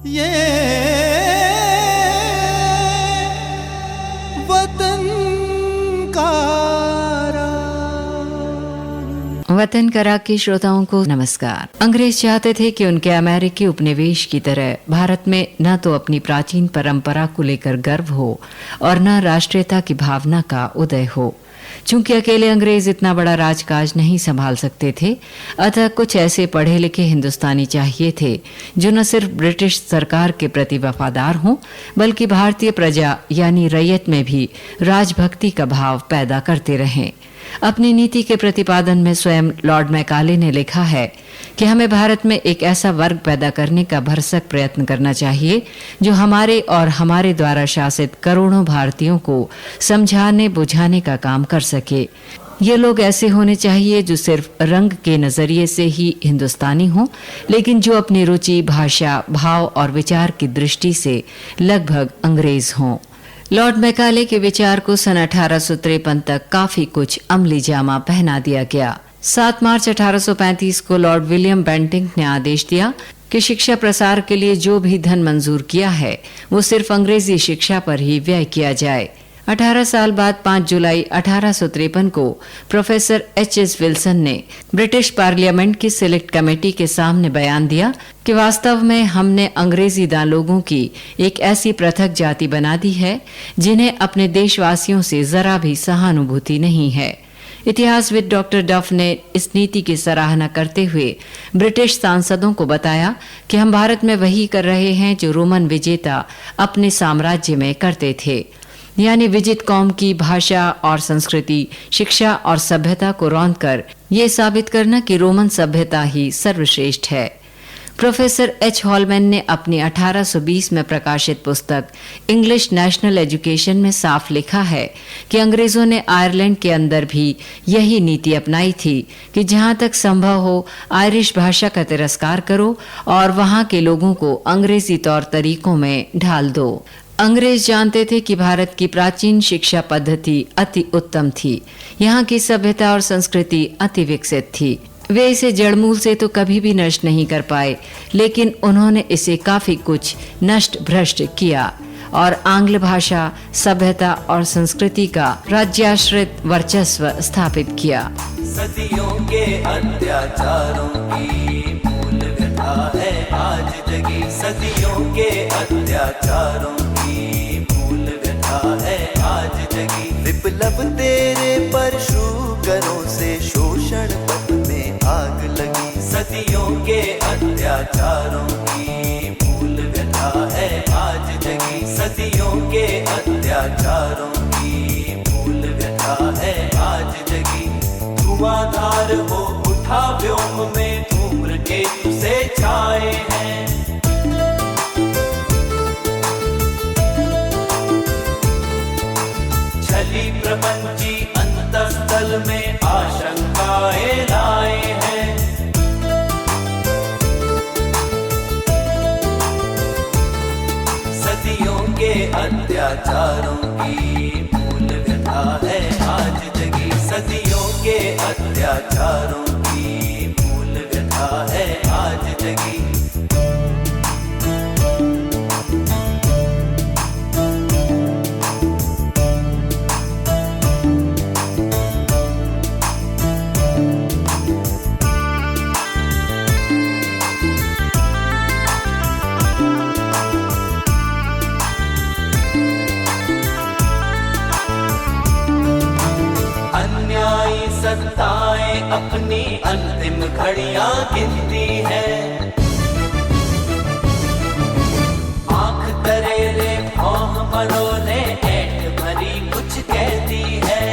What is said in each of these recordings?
ये वतन करा के श्रोताओं को नमस्कार। अंग्रेज चाहते थे कि उनके अमेरिकी उपनिवेश की तरह भारत में न तो अपनी प्राचीन परंपरा को लेकर गर्व हो और न राष्ट्रीयता की भावना का उदय हो। चूंकि अकेले अंग्रेज इतना बड़ा राजकाज नहीं संभाल सकते थे, अतः कुछ ऐसे पढ़े लिखे हिंदुस्तानी चाहिए थे जो न सिर्फ ब्रिटिश सरकार के प्रति वफादार हों, बल्कि भारतीय प्रजा यानी रैयत में भी राजभक्ति का भाव पैदा करते रहें। अपनी नीति के प्रतिपादन में स्वयं लॉर्ड मैकाले ने लिखा है कि हमें भारत में एक ऐसा वर्ग पैदा करने का भरसक प्रयत्न करना चाहिए जो हमारे और हमारे द्वारा शासित करोड़ों भारतीयों को समझाने बुझाने का काम कर सके। ये लोग ऐसे होने चाहिए जो सिर्फ रंग के नजरिए से ही हिंदुस्तानी हों, लेकिन जो अपनी रुचि, भाषा, भाव और विचार की दृष्टि से लगभग अंग्रेज हों। लॉर्ड मैकाले के विचार को सन 1853 तक काफी कुछ अमली जामा पहना दिया गया। 7 मार्च 1835 को लॉर्ड विलियम बेंटिंक ने आदेश दिया कि शिक्षा प्रसार के लिए जो भी धन मंजूर किया है वो सिर्फ अंग्रेजी शिक्षा पर ही व्यय किया जाए। 18 साल बाद 5 जुलाई 1853 को प्रोफेसर H.S. विल्सन ने ब्रिटिश पार्लियामेंट की सिलेक्ट कमेटी के सामने बयान दिया कि वास्तव में हमने अंग्रेजीदां लोगों की एक ऐसी पृथक जाति बना दी है जिन्हें अपने देशवासियों से जरा भी सहानुभूति नहीं है। इतिहासविद डॉक्टर डफ ने इस नीति की सराहना करते हुए ब्रिटिश सांसदों को बताया कि हम भारत में वही कर रहे हैं जो रोमन विजेता अपने साम्राज्य में करते थे, यानी विजित कौम की भाषा और संस्कृति, शिक्षा और सभ्यता को रौंद कर ये साबित करना कि रोमन सभ्यता ही सर्वश्रेष्ठ है। Professor H. हॉलमैन ने अपनी 1820 में प्रकाशित पुस्तक इंग्लिश नेशनल एजुकेशन में साफ लिखा है कि अंग्रेजों ने आयरलैंड के अंदर भी यही नीति अपनाई थी कि जहां तक संभव हो आयरिश भाषा का तिरस्कार करो और वहां के लोगों को अंग्रेजी तौर तरीकों में ढाल दो। अंग्रेज जानते थे कि भारत की प्राचीन शिक्षा पद्धति अति उत्तम थी, यहाँ की सभ्यता और संस्कृति अति विकसित थी। वे इसे जड़मूल से तो कभी भी नष्ट नहीं कर पाए, लेकिन उन्होंने इसे काफी कुछ नष्ट भ्रष्ट किया और आंग्ल भाषा, सभ्यता और संस्कृति का राज्याश्रित वर्चस्व स्थापित किया। सदियों के अत्याचारों की मूल व्यथा है आज जगी, सदियों के अत्याचारों की मूल व्यथा है आज जगी। विप्लव तेरे परशुगरों से शोषण पथ में आग लगी, सदियों के अत्याचारों की मूल व्यथा है आज जगी, सदियों के अत्याचारों की मूल व्यथा है आज जगी। धुआंधार हो उठा व्योम में धूम्र के तुसे छाए हैं, छली प्रपंची अंतस्थल में आशंकाएं लाए हैं। सदियों के अत्याचारों की मूल व्यथा है आज जगी, सदियों के अत्याचारों की मूल व्यथा है आज जगी। सत्ताएं अपनी अंतिम घड़ियां गिनती है, आंख तरेले भौं मरोले ऐठ भरी कुछ कहती है।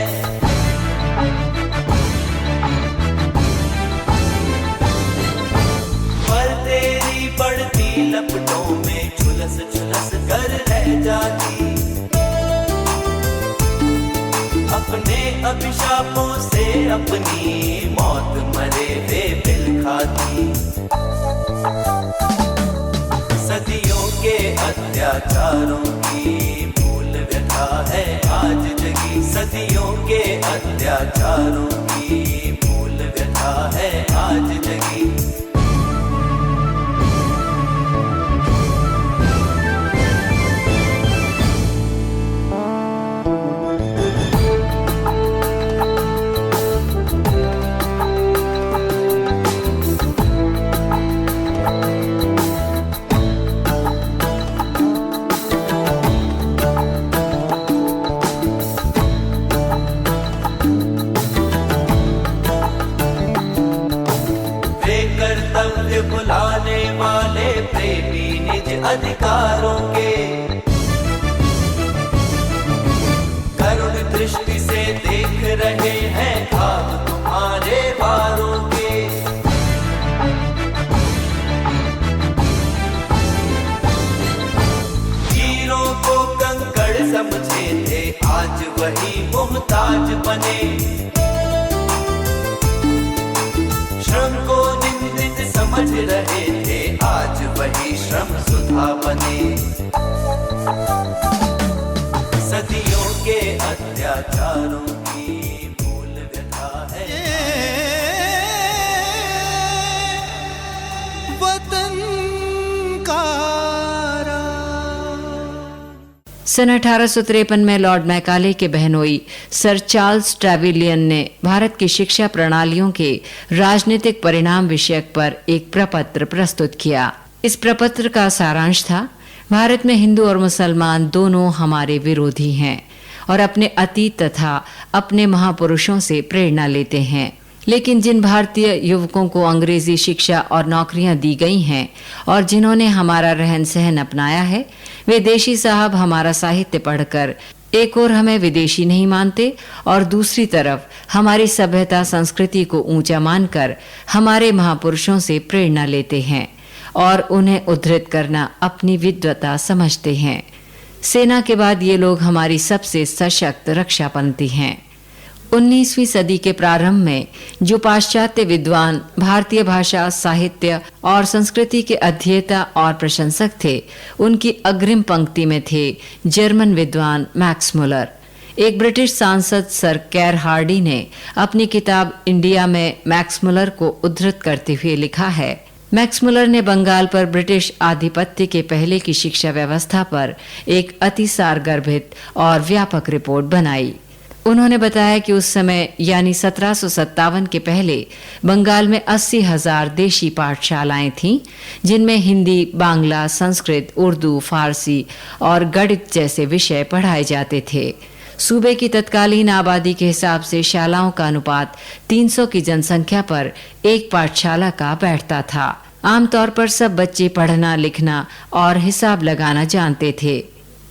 पर तेरी बढ़ती लपटों में झुलस झुलस कर रह जाती, अपने अभिशापों से अपनी मौत मरे वे बिल खाती। सदियों के अत्याचारों की मूल व्यथा है आज जगी, सदियों के अत्याचारों की मूल व्यथा है आज जगी। अधिकारों के, करुण दृष्टि से देख रहे हैं खाब तुम्हारे वारों के। हीरों को कंकड़ समझे थे, आज वही मुहताज बने। श्रम को निंदित समझ रहे थे, आज वही श्रम सुधा बने। सदियों के अत्याचारों की मूल व्यथा है वतन का। सन 1853 में लॉर्ड मैकाले के बहनोई सर चार्ल्स ट्रेवेलियन ने भारत की शिक्षा प्रणालियों के राजनीतिक परिणाम विषयक पर एक प्रपत्र प्रस्तुत किया। इस प्रपत्र का सारांश था, भारत में हिंदू और मुसलमान दोनों हमारे विरोधी हैं और अपने अतीत तथा अपने महापुरुषों से प्रेरणा लेते हैं, लेकिन जिन भारतीय युवकों को अंग्रेजी शिक्षा और नौकरियां दी गई हैं और जिन्होंने हमारा रहन सहन अपनाया है, वे देशी साहब हमारा साहित्य पढ़कर एक ओर हमें विदेशी नहीं मानते और दूसरी तरफ हमारी सभ्यता संस्कृति को ऊंचा मानकर हमारे महापुरुषों से प्रेरणा लेते हैं और उन्हें उद्धृत करना अपनी विद्वता समझते हैं। सेना के बाद ये लोग हमारी सबसे सशक्त रक्षापंथी हैं। 19वीं सदी के प्रारंभ में जो पाश्चात्य विद्वान भारतीय भाषा, साहित्य और संस्कृति के अध्येता और प्रशंसक थे, उनकी अग्रिम पंक्ति में थे जर्मन विद्वान मैक्स मुलर। एक ब्रिटिश सांसद सर कैर हार्डी ने अपनी किताब इंडिया में मैक्स मुलर को उद्धृत करते हुए लिखा है, मैक्स मुलर ने बंगाल पर ब्रिटिश आधिपत्य के पहले की शिक्षा व्यवस्था पर एक अतिसार गर्भित और व्यापक रिपोर्ट बनाई। उन्होंने बताया कि उस समय यानी 1757 के पहले बंगाल में 80,000 देशी पाठशालाएं थीं, जिनमें हिंदी, बांग्ला, संस्कृत, उर्दू, फारसी और गणित जैसे विषय पढ़ाए जाते थे। सूबे की तत्कालीन आबादी के हिसाब से शालाओं का अनुपात 300 की जनसंख्या पर एक पाठशाला का बैठता था। आमतौर पर सब बच्चे पढ़ना, लिखना और हिसाब लगाना जानते थे।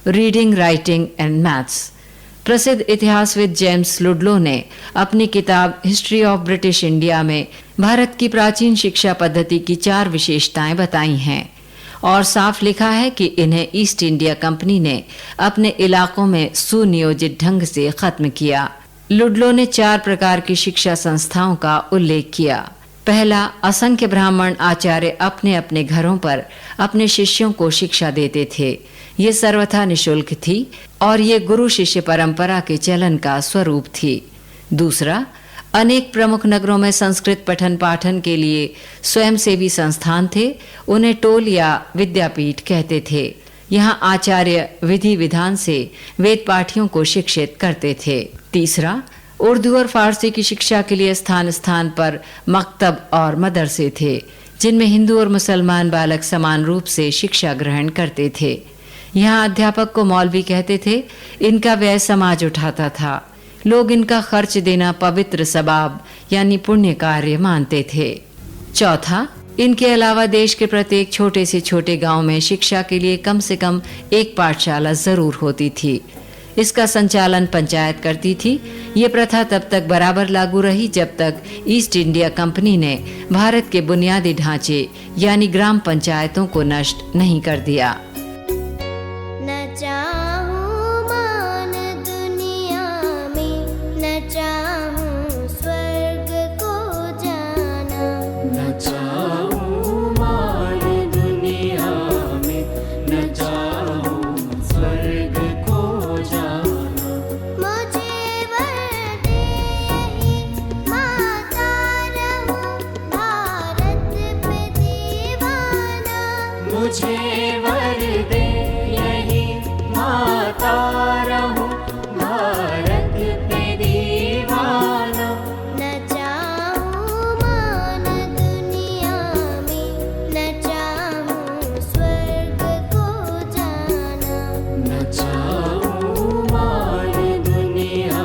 Reading, writing and maths. प्रसिद्ध इतिहासविद जेम्स लुडलो ने अपनी किताब हिस्ट्री ऑफ ब्रिटिश इंडिया में भारत की प्राचीन शिक्षा पद्धति की 4 विशेषताएं बताई हैं और साफ लिखा है कि इन्हें ईस्ट इंडिया कंपनी ने अपने इलाकों में सुनियोजित ढंग से खत्म किया। लुडलो ने 4 प्रकार की शिक्षा संस्थाओं का उल्लेख किया। पहला, असंख्य ब्राह्मण आचार्य अपने अपने घरों पर अपने शिष्यों को शिक्षा देते थे। ये सर्वथा निशुल्क थी और ये गुरु शिष्य परंपरा के चलन का स्वरूप थी। दूसरा, अनेक प्रमुख नगरों में संस्कृत पठन पाठन के लिए स्वयंसेवी संस्थान थे। उन्हें टोल या विद्यापीठ कहते थे। यहाँ आचार्य विधि विधान से वेद पाठियों को शिक्षित करते थे। तीसरा, उर्दू और फारसी की शिक्षा के लिए स्थान स्थान पर मकतब और मदरसे थे, जिनमें हिंदू और मुसलमान बालक समान रूप से शिक्षा ग्रहण करते थे। यहाँ अध्यापक को मौलवी कहते थे। इनका व्यय समाज उठाता था। लोग इनका खर्च देना पवित्र सबाब यानी पुण्य कार्य मानते थे। चौथा, इनके अलावा देश के प्रत्येक छोटे से छोटे गांव में शिक्षा के लिए कम से कम एक पाठशाला जरूर होती थी। इसका संचालन पंचायत करती थी। ये प्रथा तब तक बराबर लागू रही जब तक ईस्ट इंडिया कंपनी ने भारत के बुनियादी ढांचे यानी ग्राम पंचायतों को नष्ट नहीं कर दिया। मुझे वर दे यही माता रहूं भारत पे दीवाना। न चाहूं मान दुनिया में, न चाहूं स्वर्ग को जाना। न चाहूं मान दुनिया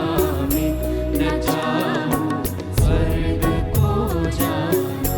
में, न चाहूं स्वर्ग को जाना।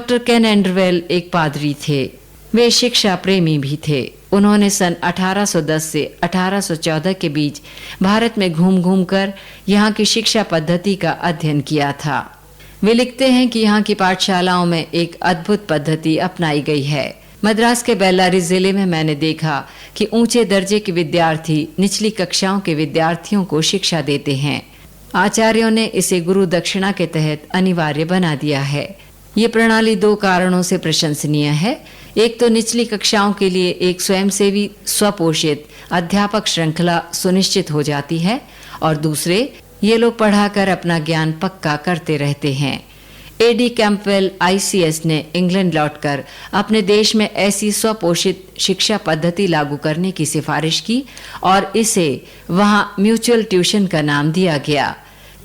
डॉक्टर केन एंडरवेल एक पादरी थे। वे शिक्षा प्रेमी भी थे। उन्होंने सन 1810 से 1814 के बीच भारत में घूम घूम कर यहाँ की शिक्षा पद्धति का अध्ययन किया था। वे लिखते हैं कि यहाँ की पाठशालाओं में एक अद्भुत पद्धति अपनाई गई है। मद्रास के बेल्लारी जिले में मैंने देखा कि ऊंचे दर्जे के विद्यार्थी निचली कक्षाओं के विद्यार्थियों को शिक्षा देते हैं। आचार्यों ने इसे गुरु दक्षिणा के तहत अनिवार्य बना दिया है। ये प्रणाली 2 कारणों से प्रशंसनीय है। एक तो निचली कक्षाओं के लिए एक स्वयंसेवी स्वपोषित अध्यापक श्रृंखला सुनिश्चित हो जाती है और दूसरे ये लोग पढ़ाकर अपना ज्ञान पक्का करते रहते हैं। एडी कैंपवेल ICS ने इंग्लैंड लौटकर अपने देश में ऐसी स्वपोषित शिक्षा पद्धति लागू करने की सिफारिश की और इसे वहां म्यूचुअल ट्यूशन का नाम दिया गया।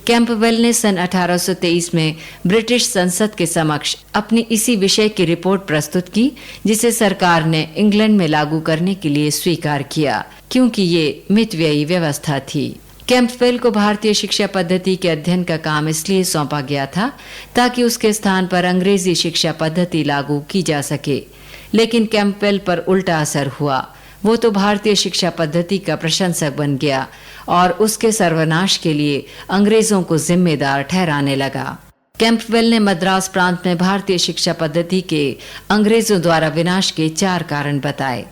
कैंपवेल ने सन 1823 में ब्रिटिश संसद के समक्ष अपनी इसी विषय की रिपोर्ट प्रस्तुत की, जिसे सरकार ने इंग्लैंड में लागू करने के लिए स्वीकार किया, क्योंकि ये मितव्ययी व्यवस्था थी। कैंपवेल को भारतीय शिक्षा पद्धति के अध्ययन का काम इसलिए सौंपा गया था ताकि उसके स्थान पर अंग्रेजी शिक्षा पद्धति लागू की जा सके, लेकिन कैंपवेल पर उल्टा असर हुआ। वो तो भारतीय शिक्षा पद्धति का प्रशंसक बन गया और उसके सर्वनाश के लिए अंग्रेजों को जिम्मेदार ठहराने लगा। कैंपवेल ने मद्रास प्रांत में भारतीय शिक्षा पद्धति के अंग्रेजों द्वारा विनाश के 4 कारण बताए।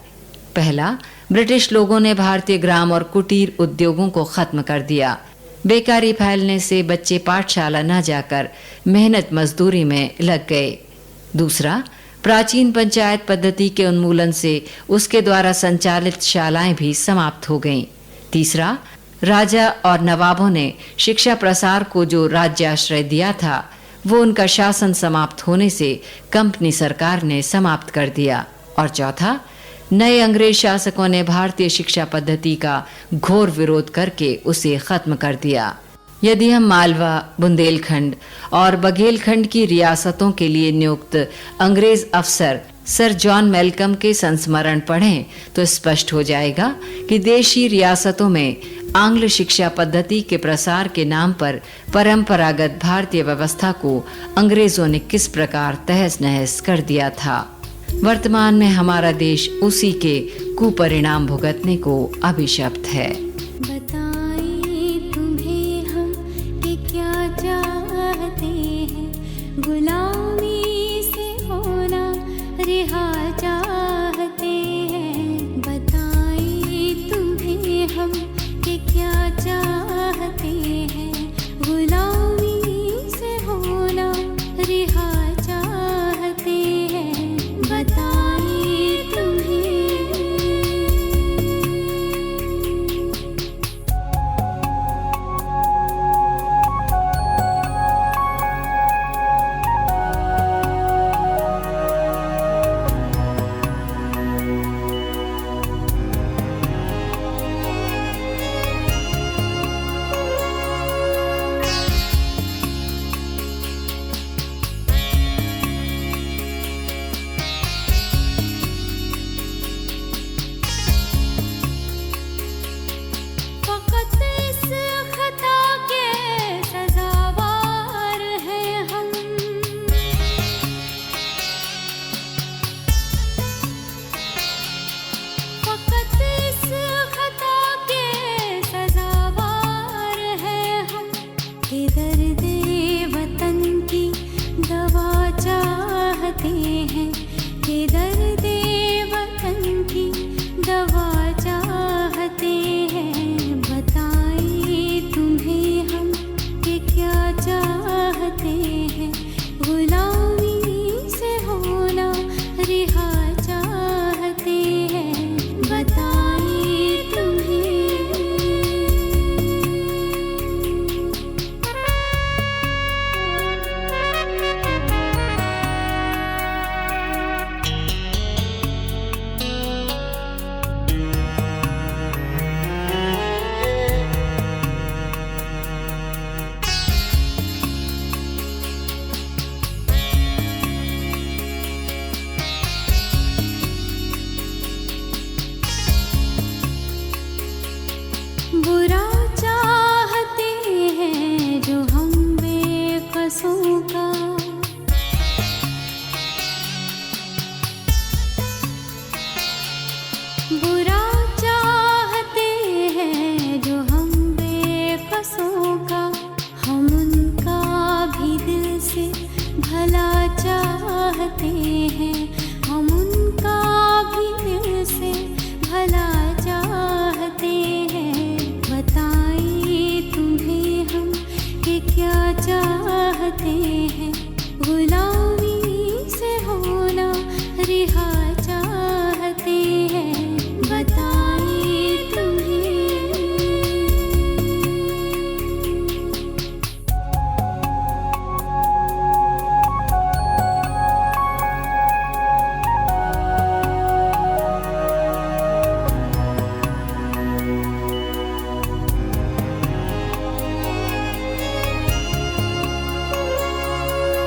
पहला, ब्रिटिश लोगों ने भारतीय ग्राम और कुटीर उद्योगों को खत्म कर दिया। बेकारी फैलने से बच्चे पाठशाला न जाकर मेहनत मजदूरी में लग गए। दूसरा, प्राचीन पंचायत पद्धति के उन्मूलन से उसके द्वारा संचालित शालाएं भी समाप्त हो गईं। तीसरा, राजा और नवाबों ने शिक्षा प्रसार को जो राज्याश्रय दिया था वो उनका शासन समाप्त होने से कंपनी सरकार ने समाप्त कर दिया। और चौथा, नए अंग्रेज शासकों ने भारतीय शिक्षा पद्धति का घोर विरोध करके उसे खत्म कर दिया। यदि हम मालवा, बुंदेलखंड और बघेलखंड की रियासतों के लिए नियुक्त अंग्रेज अफसर सर जॉन मेलकम के संस्मरण पढ़ें तो स्पष्ट हो जाएगा कि देशी रियासतों में आंग्ल शिक्षा पद्धति के प्रसार के नाम पर परंपरागत भारतीय व्यवस्था को अंग्रेजों ने किस प्रकार तहस नहस कर दिया था। वर्तमान में हमारा देश उसी के कुपरिणाम भुगतने को अभिशप्त है। बताएं तुम्हें हम कि क्या चाहते हैं, गुलामी से होना रिहा चाहते हैं। बताएं तुम्हें हम कि क्या चाहते हैं, गुलामी से होना रिहा चाहते हैं। बताएं तुम्हें रिहा चाहते हैं, बताइए तुम्हें।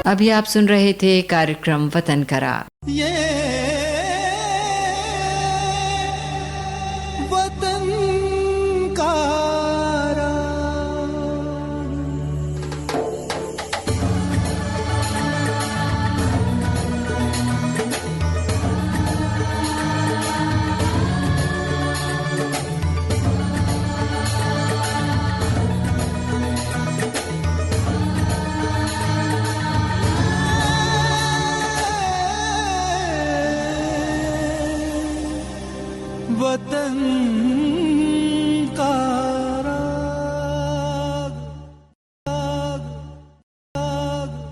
अभी आप सुन रहे थे कार्यक्रम वतन करा। ये वतन का वतन